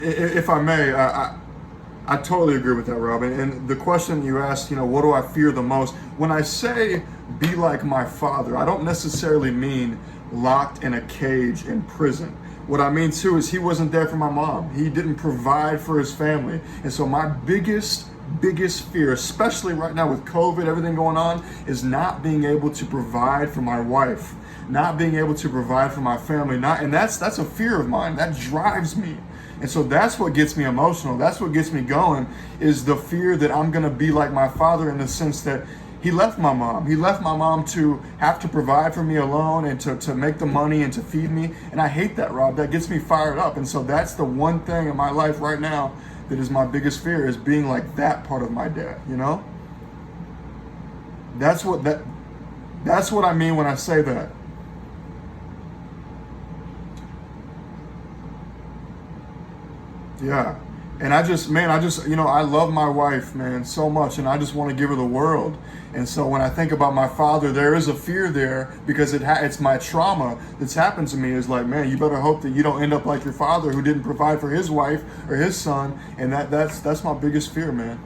If I may, I totally agree with that, Robin. And the question you asked, what do I fear the most? When I say be like my father, I don't necessarily mean locked in a cage in prison. What I mean too is he wasn't there for my mom. He didn't provide for his family. And so my biggest fear, especially right now with COVID, everything going on, is not being able to provide for my wife, not being able to provide for my family. And that's a fear of mine. That drives me. And so that's what gets me emotional. That's what gets me going, is the fear that I'm going to be like my father, in the sense that he left my mom. He left my mom to have to provide for me alone and to make the money and to feed me. And I hate that, Rob. That gets me fired up. And so that's the one thing in my life right now that is my biggest fear, is being like that part of my dad, That's what I mean when I say that. Yeah. And I love my wife, man, so much, and I just want to give her the world. And so when I think about my father, there is a fear there, because it's my trauma that's happened to me. Is like, man, you better hope that you don't end up like your father, who didn't provide for his wife or his son. And that's my biggest fear, man.